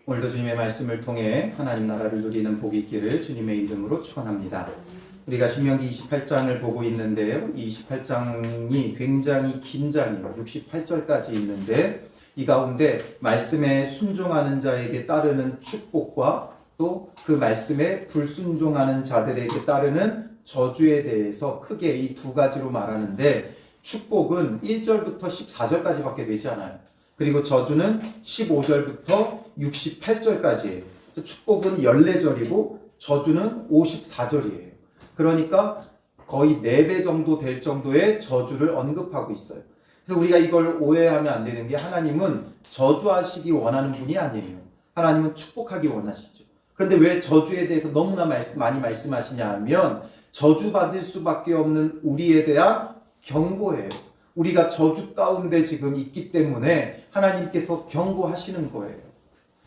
오늘도 주님의 말씀을 통해 하나님 나라를 누리는 복이 있기를 주님의 이름으로 축원합니다. 우리가 신명기 28장을 보고 있는데요. 이 28장이 굉장히 긴 장이에요. 68절까지 있는데 이 가운데 말씀에 순종하는 자에게 따르는 축복과 또 그 말씀에 불순종하는 자들에게 따르는 저주에 대해서 크게 이 두 가지로 말하는데, 축복은 1절부터 14절까지밖에 되지 않아요. 그리고 저주는 15절부터 68절까지예요. 축복은 14절이고 저주는 54절이에요. 그러니까 거의 4배 정도 될 정도의 저주를 언급하고 있어요. 그래서 우리가 이걸 오해하면 안 되는 게, 하나님은 저주하시기 원하는 분이 아니에요. 하나님은 축복하기 원하시죠. 그런데 왜 저주에 대해서 너무나 많이 말씀하시냐 하면, 저주받을 수밖에 없는 우리에 대한 경고예요. 우리가 저주 가운데 지금 있기 때문에 하나님께서 경고하시는 거예요.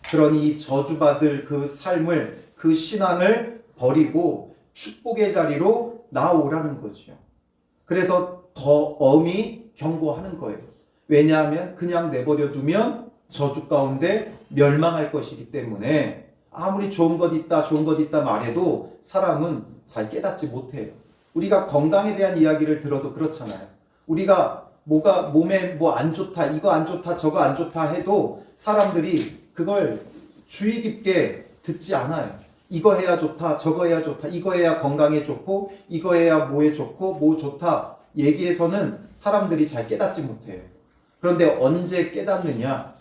그러니 저주받을 그 삶을, 그 신앙을 버리고 축복의 자리로 나아오라는 거죠. 그래서 더 엄히 경고하는 거예요. 왜냐하면 그냥 내버려 두면 저주 가운데 멸망할 것이기 때문에, 아무리 좋은 것 있다 말해도 사람은 잘 깨닫지 못해요. 우리가 건강에 대한 이야기를 들어도 그렇잖아요. 우리가 몸에 뭐 안 좋다, 이거 안 좋다, 저거 안 좋다 해도 사람들이 그걸 주의 깊게 듣지 않아요. 이거 해야 좋다, 저거 해야 좋다, 이거 해야 건강에 좋고, 이거 해야 뭐에 좋고, 뭐 좋다 얘기해서는 사람들이 잘 깨닫지 못해요. 그런데 언제 깨닫느냐?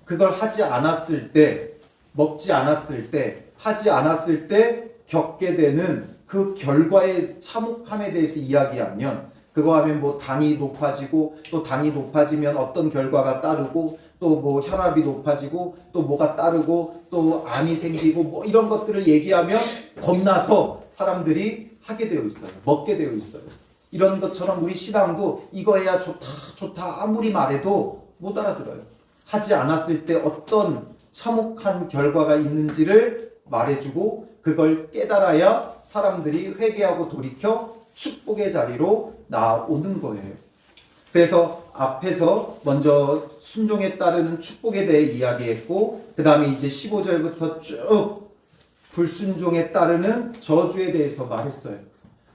그걸 하지 않았을 때, 먹지 않았을 때, 하지 않았을 때 겪게 되는 그 결과의 참혹함에 대해서 이야기하면, 그거 하면 뭐 당이 높아지고, 또 당이 높아지면 어떤 결과가 따르고, 또 뭐 혈압이 높아지고, 또 뭐가 따르고, 또 암이 생기고, 뭐 이런 것들을 얘기하면 겁나서 사람들이 하게 되어 있어요. 먹게 되어 있어요. 이런 것처럼 우리 신앙도 이거 해야 좋다 아무리 말해도 못 알아들어요. 하지 않았을 때 어떤 참혹한 결과가 있는지를 말해주고, 그걸 깨달아야 사람들이 회개하고 돌이켜 축복의 자리로 나오는 거예요. 그래서 앞에서 먼저 순종에 따르는 축복에 대해 이야기했고, 그 다음에 이제 15절부터 쭉 불순종에 따르는 저주에 대해서 말했어요.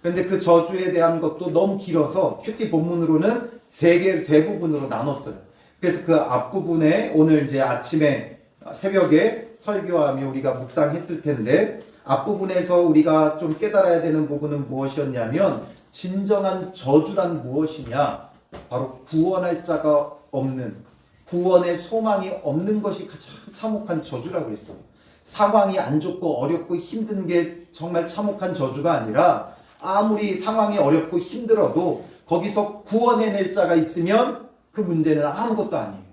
그런데 그 저주에 대한 것도 너무 길어서 큐티 본문으로는 세 부분으로 나눴어요. 그래서 그 앞부분에 오늘 이제 아침에 새벽에 설교하며 우리가 묵상했을 텐데, 앞부분에서 우리가 좀 깨달아야 되는 부분은 무엇이었냐면, 진정한 저주란 무엇이냐? 바로 구원할 자가 없는, 구원의 소망이 없는 것이 가장 참혹한 저주라고 했어요. 상황이 안 좋고 어렵고 힘든 게 정말 참혹한 저주가 아니라, 아무리 상황이 어렵고 힘들어도 거기서 구원해낼 자가 있으면 그 문제는 아무것도 아니에요.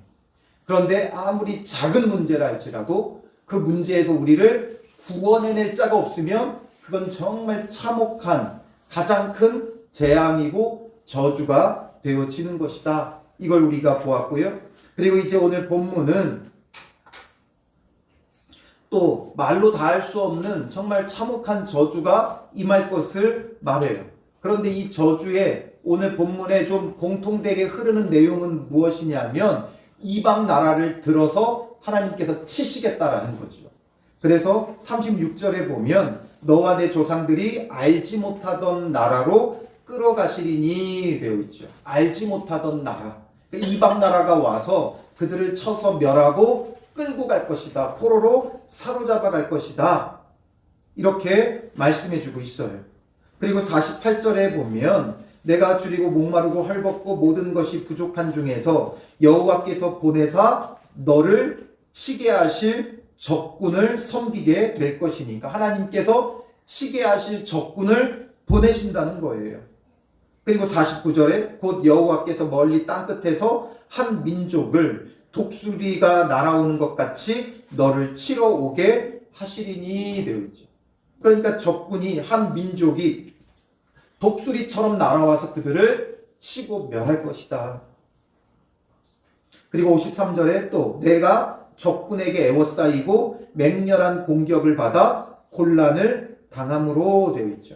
그런데 아무리 작은 문제라 할지라도 그 문제에서 우리를 구원해낼 자가 없으면 그건 정말 참혹한 가장 큰 재앙이고 저주가 되어지는 것이다. 이걸 우리가 보았고요. 그리고 이제 오늘 본문은 또 말로 다 할 수 없는 정말 참혹한 저주가 임할 것을 말해요. 그런데 이 저주의 오늘 본문에 좀 공통되게 흐르는 내용은 무엇이냐면, 이방 나라를 들어서 하나님께서 치시겠다라는 거죠. 그래서 36절에 보면, 너와 내 조상들이 알지 못하던 나라로 끌어가시리니 되어 있죠. 알지 못하던 나라. 이방 나라가 와서 그들을 쳐서 멸하고 끌고 갈 것이다. 포로로 사로잡아 갈 것이다. 이렇게 말씀해 주고 있어요. 그리고 48절에 보면, 내가 줄이고 목마르고 헐벗고 모든 것이 부족한 중에서 여호와께서 보내사 너를 치게 하실 적군을 섬기게 될 것이니까, 하나님께서 치게 하실 적군을 보내신다는 거예요. 그리고 49절에 곧 여호와께서 멀리 땅끝에서 한 민족을 독수리가 날아오는 것 같이 너를 치러 오게 하시리니 되어 있죠. 그러니까 적군이, 한 민족이 독수리처럼 날아와서 그들을 치고 멸할 것이다. 그리고 53절에 또 내가 적군에게 애워싸이고 맹렬한 공격을 받아 곤란을 당함으로 되어 있죠.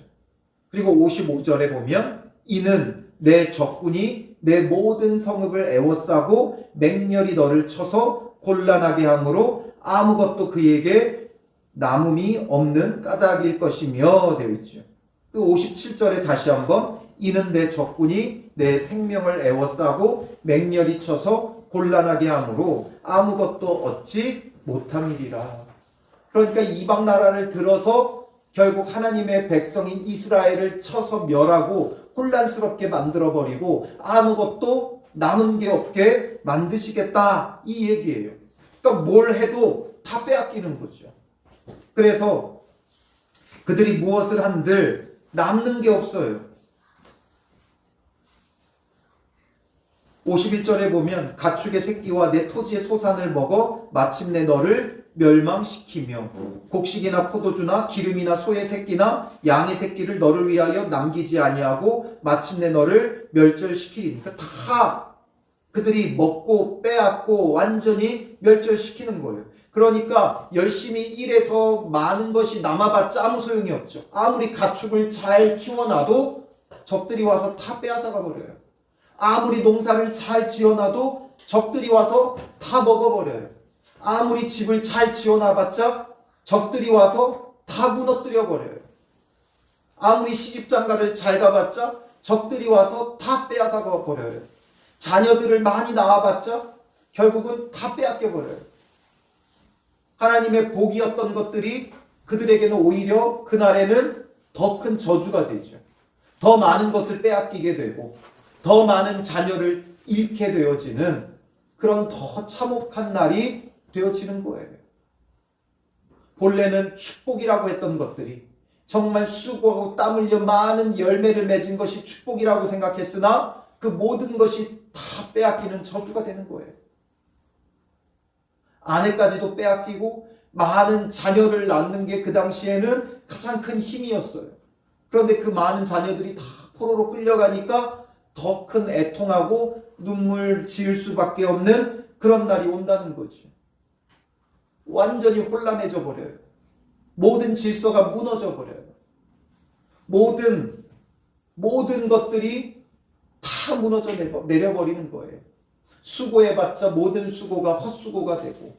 그리고 55절에 보면, 이는 내 적군이 내 모든 성읍을 애워싸고 맹렬히 너를 쳐서 곤란하게 함으로 아무것도 그에게 남음이 없는 까닭일 것이며 되어 있죠. 그 57절에 다시 한번 이는 내 적군이 내 생명을 애워싸고 맹렬히 쳐서 곤란하게 함으로 아무것도 얻지 못함이리라. 그러니까 이방 나라를 들어서 결국 하나님의 백성인 이스라엘을 쳐서 멸하고 혼란스럽게 만들어버리고 아무것도 남은 게 없게 만드시겠다 이 얘기예요. 그러니까 뭘 해도 다 빼앗기는 거죠. 그래서 그들이 무엇을 한들 남는 게 없어요. 51절에 보면 가축의 새끼와 내 토지의 소산을 먹어 마침내 너를 멸망시키며 곡식이나 포도주나 기름이나 소의 새끼나 양의 새끼를 너를 위하여 남기지 아니하고 마침내 너를 멸절시키리니까 다 그들이 먹고 빼앗고 완전히 멸절시키는 거예요. 그러니까 열심히 일해서 많은 것이 남아봤자 아무 소용이 없죠. 아무리 가축을 잘 키워놔도 적들이 와서 다 빼앗아가 버려요. 아무리 농사를 잘 지어놔도 적들이 와서 다 먹어버려요. 아무리 집을 잘 지어놔봤자 적들이 와서 다 무너뜨려 버려요. 아무리 시집장가를 잘 가봤자 적들이 와서 다 빼앗아가 버려요. 자녀들을 많이 낳아봤자 결국은 다 빼앗겨 버려요. 하나님의 복이었던 것들이 그들에게는 오히려 그날에는 더 큰 저주가 되죠. 더 많은 것을 빼앗기게 되고 더 많은 자녀를 잃게 되어지는 그런 더 참혹한 날이 되어지는 거예요. 본래는 축복이라고 했던 것들이 정말 수고하고 땀 흘려 많은 열매를 맺은 것이 축복이라고 생각했으나 그 모든 것이 다 빼앗기는 저주가 되는 거예요. 아내까지도 빼앗기고 많은 자녀를 낳는 게 그 당시에는 가장 큰 힘이었어요. 그런데 그 많은 자녀들이 다 포로로 끌려가니까 더 큰 애통하고 눈물 지을 수밖에 없는 그런 날이 온다는 거지. 완전히 혼란해져 버려요. 모든 질서가 무너져 버려요. 모든 것들이 다 무너져 내려버리는 거예요. 수고해봤자 모든 수고가 헛수고가 되고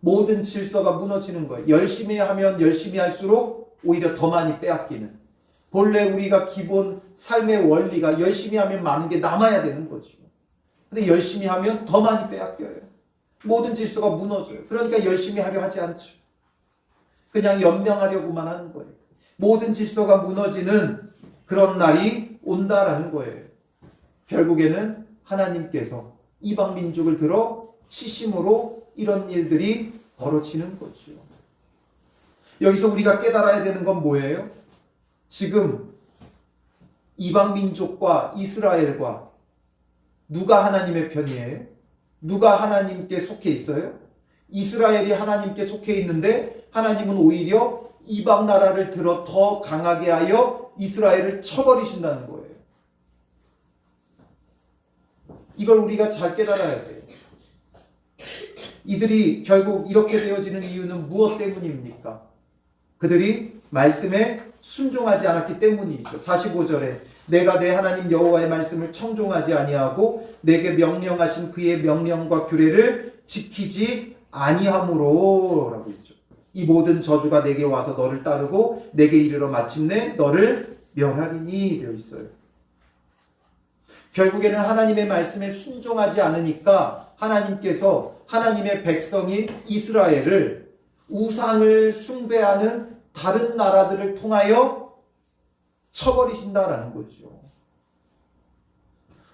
모든 질서가 무너지는 거예요. 열심히 하면 열심히 할수록 오히려 더 많이 빼앗기는. 본래 우리가 기본 삶의 원리가 열심히 하면 많은 게 남아야 되는 거죠. 근데 열심히 하면 더 많이 빼앗겨요. 모든 질서가 무너져요. 그러니까 열심히 하려 하지 않죠. 그냥 연명하려고만 하는 거예요. 모든 질서가 무너지는 그런 날이 온다라는 거예요. 결국에는 하나님께서 이방 민족을 들어 치심으로 이런 일들이 벌어지는 거죠. 여기서 우리가 깨달아야 되는 건 뭐예요? 지금 이방 민족과 이스라엘과 누가 하나님의 편이에요? 누가 하나님께 속해 있어요? 이스라엘이 하나님께 속해 있는데 하나님은 오히려 이방 나라를 들어 더 강하게 하여 이스라엘을 쳐버리신다는 거예요. 이걸 우리가 잘 깨달아야 돼요. 이들이 결국 이렇게 되어지는 이유는 무엇 때문입니까? 그들이 말씀에 순종하지 않았기 때문이죠. 45절에 내가 내 하나님 여호와의 말씀을 청종하지 아니하고 내게 명령하신 그의 명령과 규례를 지키지 아니함으로 라고 있죠. 이 모든 저주가 내게 와서 너를 따르고 내게 이르러 마침내 너를 멸하리니 되어 있어요. 결국에는 하나님의 말씀에 순종하지 않으니까 하나님께서 하나님의 백성인 이스라엘을 우상을 숭배하는 다른 나라들을 통하여 쳐버리신다라는 거죠.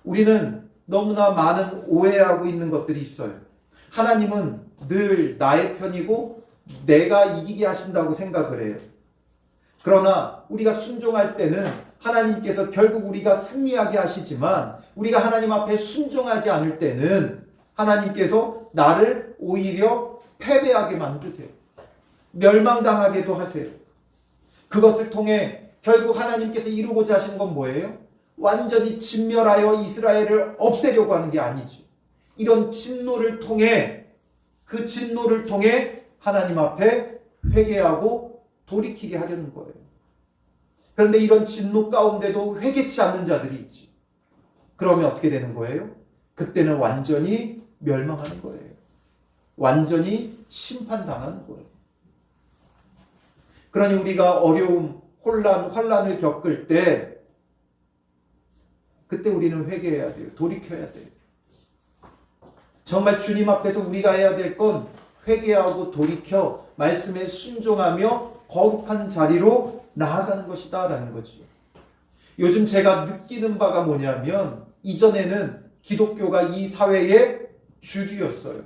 우리는 너무나 많은 오해하고 있는 것들이 있어요. 하나님은 늘 나의 편이고 내가 이기게 하신다고 생각을 해요. 그러나 우리가 순종할 때는 하나님께서 결국 우리가 승리하게 하시지만 우리가 하나님 앞에 순종하지 않을 때는 하나님께서 나를 오히려 패배하게 만드세요. 멸망당하게도 하세요. 그것을 통해 결국 하나님께서 이루고자 하시는 건 뭐예요? 완전히 진멸하여 이스라엘을 없애려고 하는 게 아니지. 이런 진노를 통해 그 진노를 통해 하나님 앞에 회개하고 돌이키게 하려는 거예요. 그런데 이런 진노 가운데도 회개치 않는 자들이 있지. 그러면 어떻게 되는 거예요? 그때는 완전히 멸망하는 거예요. 완전히 심판당하는 거예요. 그러니 우리가 어려움, 혼란, 환란을 겪을 때 그때 우리는 회개해야 돼요. 돌이켜야 돼요. 정말 주님 앞에서 우리가 해야 될 건 회개하고 돌이켜 말씀에 순종하며 거룩한 자리로 나아가는 것이다 라는 거죠. 요즘 제가 느끼는 바가 뭐냐면 이전에는 기독교가 이 사회의 주류였어요.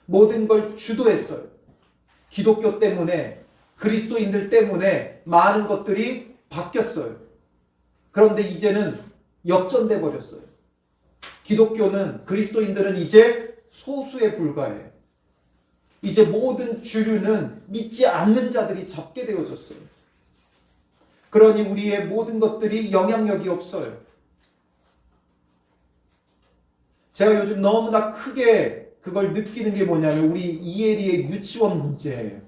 모든 걸 주도했어요. 기독교 때문에, 그리스도인들 때문에 많은 것들이 바뀌었어요. 그런데 이제는 역전돼 버렸어요. 기독교는, 그리스도인들은 이제 소수에 불과해요. 이제 모든 주류는 믿지 않는 자들이 잡게 되어졌어요. 그러니 우리의 모든 것들이 영향력이 없어요. 제가 요즘 너무나 크게 그걸 느끼는 게 뭐냐면 우리 이혜리의 유치원 문제예요.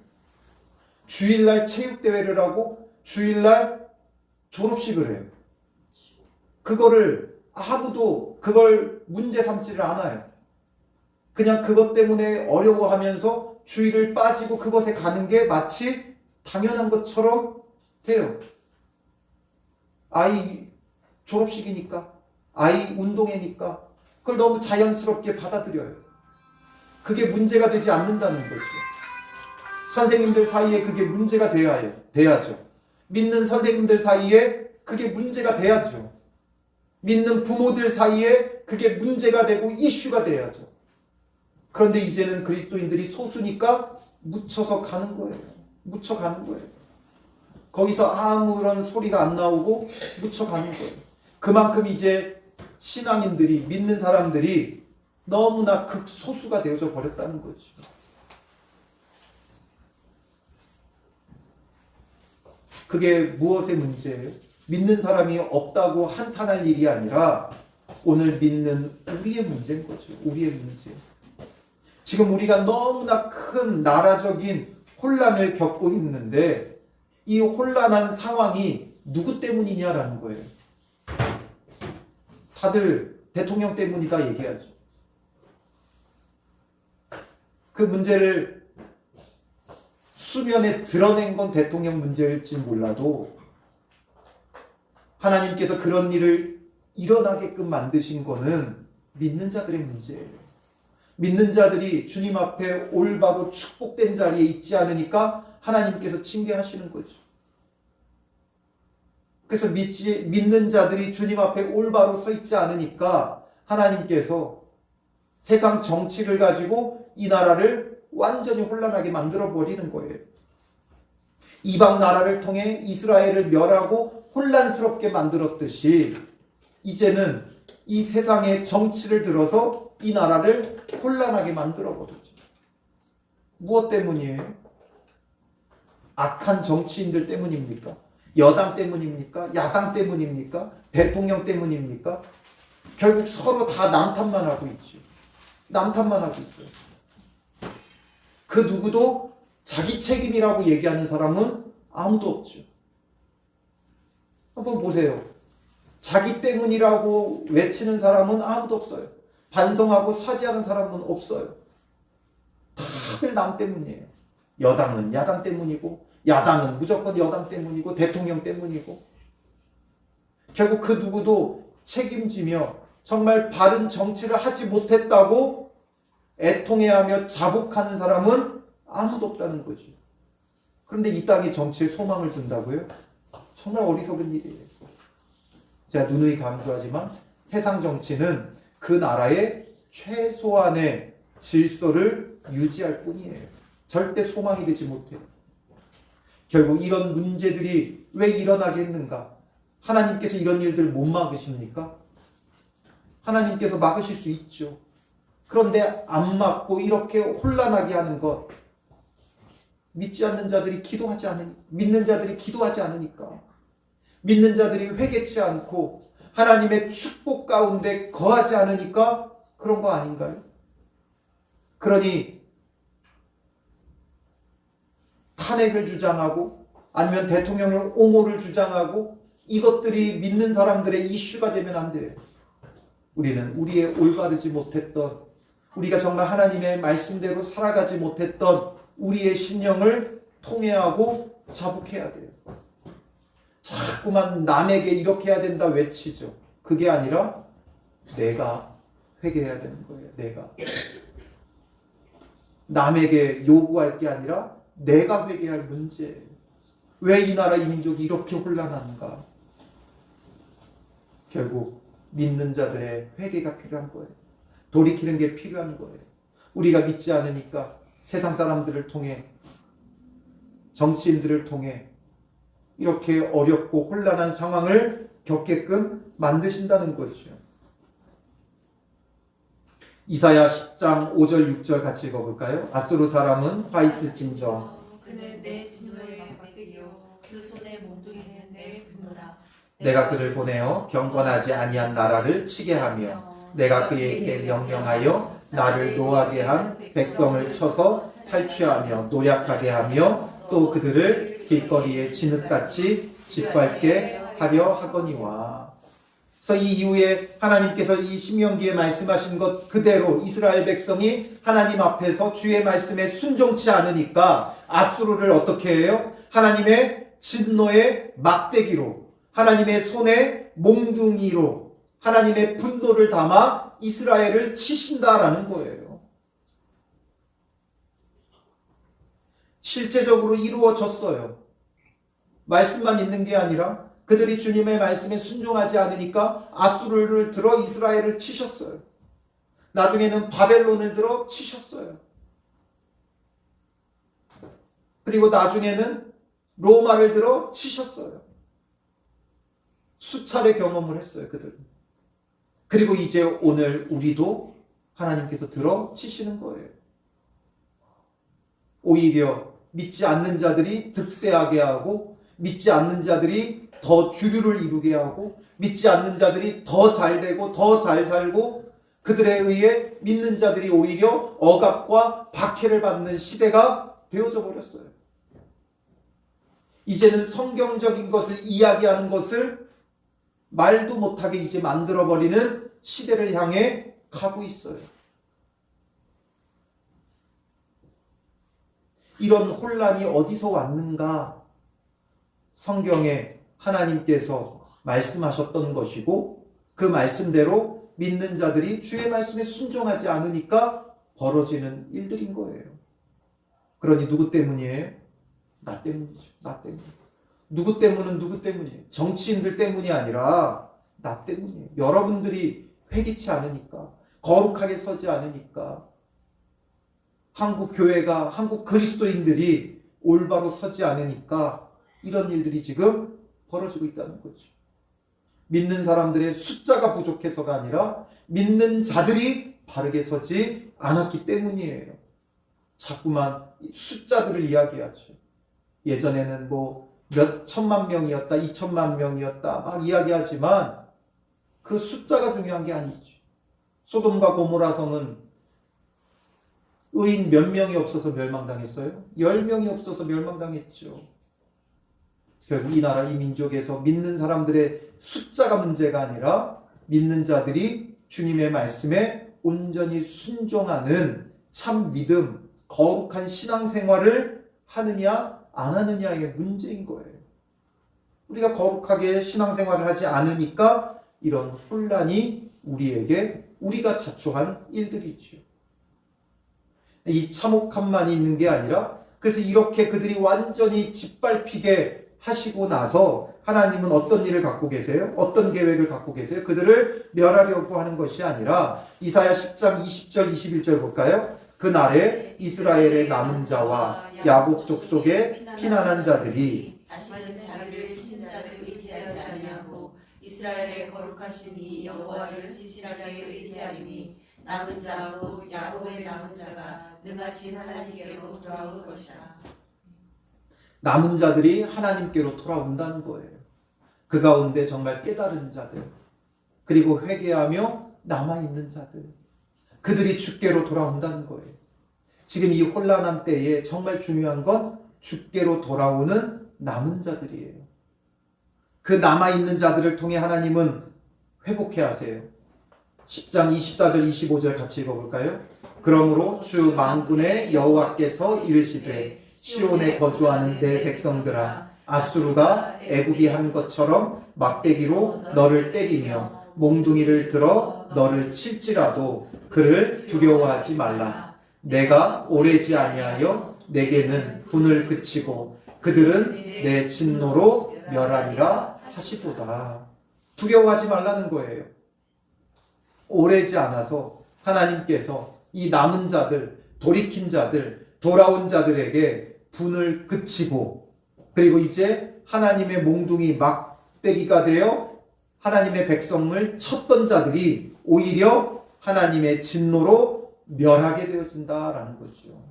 주일날 체육대회를 하고 주일날 졸업식을 해요. 그거를 아무도 그걸 문제 삼지를 않아요. 그냥 그것 때문에 어려워하면서 주일을 빠지고 그것에 가는 게 마치 당연한 것처럼 돼요. 아이 졸업식이니까, 아이 운동회니까 그걸 너무 자연스럽게 받아들여요. 그게 문제가 되지 않는다는 거죠. 선생님들 사이에 그게 문제가 돼야죠. 믿는 선생님들 사이에 그게 문제가 돼야죠. 믿는 부모들 사이에 그게 문제가 되고 이슈가 돼야죠. 그런데 이제는 그리스도인들이 소수니까 묻혀서 가는 거예요. 묻혀가는 거예요. 거기서 아무런 소리가 안 나오고 묻혀가는 거예요. 그만큼 이제 신앙인들이, 믿는 사람들이 너무나 극소수가 되어져 버렸다는 거죠. 그게 무엇의 문제예요? 믿는 사람이 없다고 한탄할 일이 아니라 오늘 믿는 우리의 문제인 거죠. 우리의 문제. 지금 우리가 너무나 큰 나라적인 혼란을 겪고 있는데 이 혼란한 상황이 누구 때문이냐라는 거예요. 다들 대통령 때문이다 얘기하죠. 그 문제를 수면에 드러낸 건 대통령 문제일지 몰라도 하나님께서 그런 일을 일어나게끔 만드신 거는 믿는 자들의 문제예요. 믿는 자들이 주님 앞에 올바로 축복된 자리에 있지 않으니까 하나님께서 징계하시는 거죠. 그래서 믿는 자들이 주님 앞에 올바로 서 있지 않으니까 하나님께서 세상 정치를 가지고 이 나라를 완전히 혼란하게 만들어 버리는 거예요. 이방 나라를 통해 이스라엘을 멸하고 혼란스럽게 만들었듯이 이제는 이 세상의 정치를 들어서 이 나라를 혼란하게 만들어 버리죠. 무엇 때문이에요? 악한 정치인들 때문입니까? 여당 때문입니까? 야당 때문입니까? 대통령 때문입니까? 결국 서로 다 남탓만 하고 있죠. 남탓만 하고 있어요. 그 누구도 자기 책임이라고 얘기하는 사람은 아무도 없죠. 한번 보세요. 자기 때문이라고 외치는 사람은 아무도 없어요. 반성하고 사죄하는 사람은 없어요. 다들 남 때문이에요. 여당은 야당 때문이고 야당은 무조건 여당 때문이고 대통령 때문이고 결국 그 누구도 책임지며 정말 바른 정치를 하지 못했다고 애통해하며 자복하는 사람은 아무도 없다는 거죠. 그런데 이 땅의 정치에 소망을 둔다고요? 정말 어리석은 일이에요. 제가 누누이 강조하지만 세상 정치는 그 나라의 최소한의 질서를 유지할 뿐이에요. 절대 소망이 되지 못해요. 결국 이런 문제들이 왜 일어나겠는가? 하나님께서 이런 일들 못 막으십니까? 하나님께서 막으실 수 있죠. 그런데 안 막고 이렇게 혼란하게 하는 것, 믿지 않는 자들이 기도하지 않으니까, 믿는 자들이 기도하지 않으니까, 믿는 자들이 회개치 않고 하나님의 축복 가운데 거하지 않으니까 그런 거 아닌가요? 그러니 탄핵을 주장하고 아니면 대통령을 옹호를 주장하고 이것들이 믿는 사람들의 이슈가 되면 안 돼요. 우리는 우리의 올바르지 못했던 우리가 정말 하나님의 말씀대로 살아가지 못했던 우리의 심령을 통회하고 자복해야 돼요. 자꾸만 남에게 이렇게 해야 된다 외치죠. 그게 아니라 내가 회개해야 되는 거예요. 내가. 남에게 요구할 게 아니라 내가 회개할 문제예요. 왜 이 나라 이 민족이 이렇게 혼란한가? 결국 믿는 자들의 회개가 필요한 거예요. 돌이키는 게 필요한 거예요. 우리가 믿지 않으니까 세상 사람들을 통해, 정치인들을 통해 이렇게 어렵고 혼란한 상황을 겪게끔 만드신다는 거죠. 이사야 10장 5절 6절 같이 읽어볼까요? 아수르 사람은 화 있을진저 그는 내 진노의 막대기요 그 손에 몽둥이는 내 분노라. 내가 그를 보내어 경건하지 아니한 나라를 치게 하며 내가 그에게 명령하여 나를 노하게 한 백성을 쳐서 탈취하며 노략하게 하며 또 그들을 길거리에 진흙같이 짓밟게 하려 하거니와. 그래서 이 이후에 하나님께서 이 신명기에 말씀하신 것 그대로 이스라엘 백성이 하나님 앞에서 주의 말씀에 순종치 않으니까 아수르를 어떻게 해요? 하나님의 진노의 막대기로, 하나님의 손에 몽둥이로 하나님의 분노를 담아 이스라엘을 치신다라는 거예요. 실제적으로 이루어졌어요. 말씀만 있는 게 아니라 그들이 주님의 말씀에 순종하지 않으니까 아수르를 들어 이스라엘을 치셨어요. 나중에는 바벨론을 들어 치셨어요. 그리고 나중에는 로마를 들어 치셨어요. 수차례 경험을 했어요, 그들은. 그리고 이제 오늘 우리도 하나님께서 들어 치시는 거예요. 오히려 믿지 않는 자들이 득세하게 하고, 믿지 않는 자들이 더 주류를 이루게 하고, 믿지 않는 자들이 더 잘되고 더 잘 살고, 그들에 의해 믿는 자들이 오히려 억압과 박해를 받는 시대가 되어져 버렸어요. 이제는 성경적인 것을 이야기하는 것을 말도 못하게 이제 만들어버리는 시대를 향해 가고 있어요. 이런 혼란이 어디서 왔는가? 성경에 하나님께서 말씀하셨던 것이고, 그 말씀대로 믿는 자들이 주의 말씀에 순종하지 않으니까 벌어지는 일들인 거예요. 그러니 누구 때문이에요? 나 때문이죠. 나 때문에. 누구 때문은 누구 때문이에요? 정치인들 때문이 아니라 나 때문이에요. 여러분들이 회개치 않으니까, 거룩하게 서지 않으니까, 한국 교회가, 한국 그리스도인들이 올바로 서지 않으니까 이런 일들이 지금 벌어지고 있다는 거죠. 믿는 사람들의 숫자가 부족해서가 아니라 믿는 자들이 바르게 서지 않았기 때문이에요. 자꾸만 숫자들을 이야기하죠. 예전에는 뭐 몇 천만 명이었다, 2천만 명이었다 막 이야기하지만 그 숫자가 중요한 게 아니죠. 소돔과 고모라 성은 의인 몇 명이 없어서 멸망당했어요? 10명이 없어서 멸망당했죠. 결국 이 나라 이 민족에서 믿는 사람들의 숫자가 문제가 아니라 믿는 자들이 주님의 말씀에 온전히 순종하는 참 믿음, 거룩한 신앙생활을 하느냐 안 하느냐의 문제인 거예요. 우리가 거룩하게 신앙생활을 하지 않으니까 이런 혼란이 우리가 자초한 일들이죠. 이 참혹함만이 있는 게 아니라, 그래서 이렇게 그들이 완전히 짓밟히게 하시고 나서 하나님은 어떤 일을 갖고 계세요? 어떤 계획을 갖고 계세요? 그들을 멸하려고 하는 것이 아니라 이사야 10장 20절 21절 볼까요? 그날에 이스라엘의 남은 자와 야곱 족속에 피난한 자들이 다시는 자기를 친 자를 의지하지 아니하고 이스라엘의 거룩하신 이 여호와를 진실하게 의지하리니 남은 자하고 야곱의 남은 자가 능하신 하나님께로 돌아올 것이라. 남은 자들이 하나님께로 돌아온다는 거예요. 그 가운데 정말 깨달은 자들, 그리고 회개하며 남아있는 자들, 그들이 주께로 돌아온다는 거예요. 지금 이 혼란한 때에 정말 중요한 건 주께로 돌아오는 남은 자들이에요. 그 남아있는 자들을 통해 하나님은 회복해 하세요. 10장 24절 25절 같이 읽어볼까요? 그러므로 주 만군의 여호와께서 이르시되 시온에 거주하는 내 백성들아 아수르가 애굽이 한 것처럼 막대기로 너를 때리며 몽둥이를 들어 너를 칠지라도 그를 두려워하지 말라. 내가 오래지 아니하여 내게는 분을 그치고 그들은 내 진노로 멸하리라 하시도다. 두려워하지 말라는 거예요. 오래지 않아서 하나님께서 이 남은 자들, 돌이킨 자들, 돌아온 자들에게 분을 그치고 그리고 이제 하나님의 몽둥이 막대기가 되어 하나님의 백성을 쳤던 자들이 오히려 하나님의 진노로 멸하게 되어진다라는 거죠.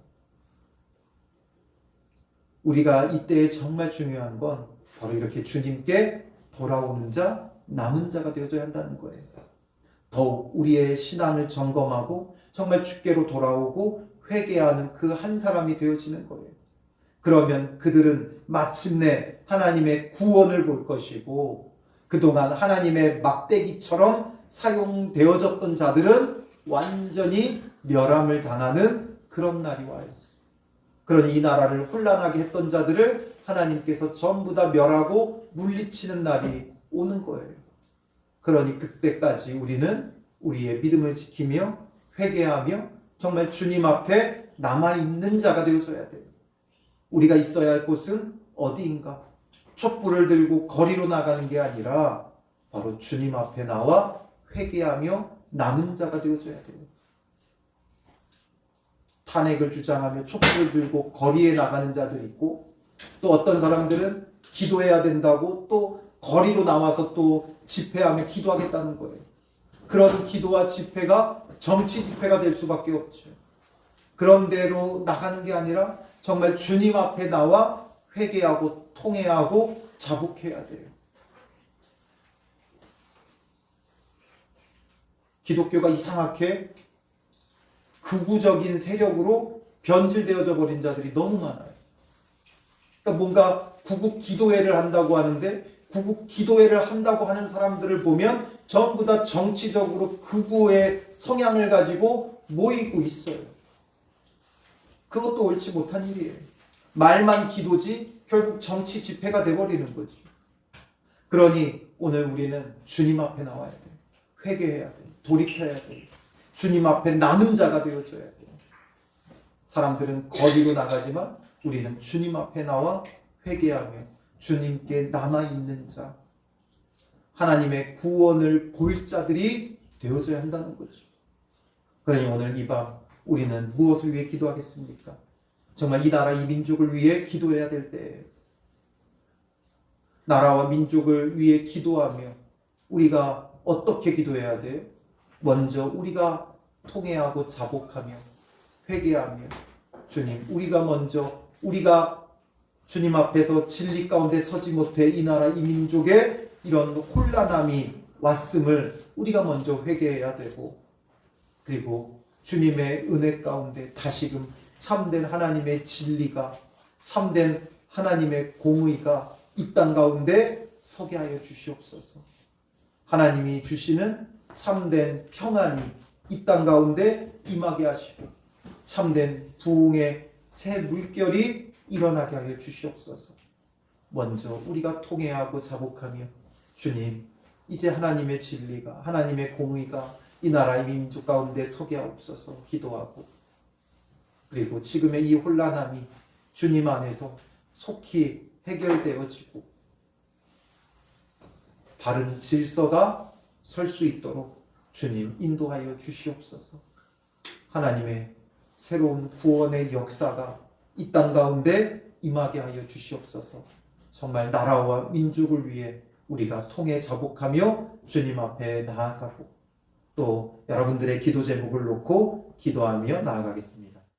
우리가 이때에 정말 중요한 건 바로 이렇게 주님께 돌아오는 자, 남은 자가 되어져야 한다는 거예요. 더욱 우리의 신앙을 점검하고 정말 주께로 돌아오고 회개하는 그 한 사람이 되어지는 거예요. 그러면 그들은 마침내 하나님의 구원을 볼 것이고 그동안 하나님의 막대기처럼 사용되어졌던 자들은 완전히 멸함을 당하는 그런 날이 와요. 그러니 이 나라를 혼란하게 했던 자들을 하나님께서 전부 다 멸하고 물리치는 날이 오는 거예요. 그러니 그때까지 우리는 우리의 믿음을 지키며 회개하며 정말 주님 앞에 남아있는 자가 되어줘야 돼요. 우리가 있어야 할 곳은 어디인가? 촛불을 들고 거리로 나가는 게 아니라 바로 주님 앞에 나와 회개하며 남은 자가 되어줘야 돼요. 탄핵을 주장하며 촛불을 들고 거리에 나가는 자들 있고 또 어떤 사람들은 기도해야 된다고 또 거리로 나와서 또 집회하며 기도하겠다는 거예요. 그런 기도와 집회가 정치 집회가 될 수밖에 없죠. 그런 대로 나가는 게 아니라 정말 주님 앞에 나와 회개하고 통회하고 자복해야 돼요. 기독교가 이상하게 극우적인 세력으로 변질되어져 버린 자들이 너무 많아요. 그러니까 뭔가 구국 기도회를 한다고 하는데 구국 기도회를 한다고 하는 사람들을 보면 전부 다 정치적으로 극우의 성향을 가지고 모이고 있어요. 그것도 옳지 못한 일이에요. 말만 기도지 결국 정치 집회가 돼버리는 거죠. 그러니 오늘 우리는 주님 앞에 나와야 돼요. 회개해야 돼요. 돌이켜야 돼요. 주님 앞에 남은 자가 되어줘야 돼요. 사람들은 거리로 나가지만 우리는 주님 앞에 나와 회개하며 주님께 남아있는 자, 하나님의 구원을 볼 자들이 되어져야 한다는 거죠. 그러니 오늘 이 밤 우리는 무엇을 위해 기도하겠습니까? 정말 이 나라 이 민족을 위해 기도해야 될 때예요. 나라와 민족을 위해 기도하며 우리가 어떻게 기도해야 돼요? 먼저 우리가 통회하고 자복하며 회개하며 주님 우리가 주님 앞에서 진리 가운데 서지 못해 이 나라 이 민족에 이런 혼란함이 왔음을 우리가 먼저 회개해야 되고 그리고 주님의 은혜 가운데 다시금 참된 하나님의 진리가 참된 하나님의 공의가 이 땅 가운데 서게 하여 주시옵소서. 하나님이 주시는 참된 평안이 이 땅 가운데 임하게 하시고 참된 부흥의 새 물결이 일어나게 하여 주시옵소서. 먼저 우리가 통회하고 자복하며 주님 이제 하나님의 진리가 하나님의 공의가 이 나라의 민족 가운데 서게 하옵소서 기도하고 그리고 지금의 이 혼란함이 주님 안에서 속히 해결되어지고 바른 질서가 설 수 있도록 주님 인도하여 주시옵소서. 하나님의 새로운 구원의 역사가 이 땅 가운데 임하게 하여 주시옵소서. 정말 나라와 민족을 위해 우리가 통해 자복하며 주님 앞에 나아가고 또 여러분들의 기도 제목을 놓고 기도하며 나아가겠습니다.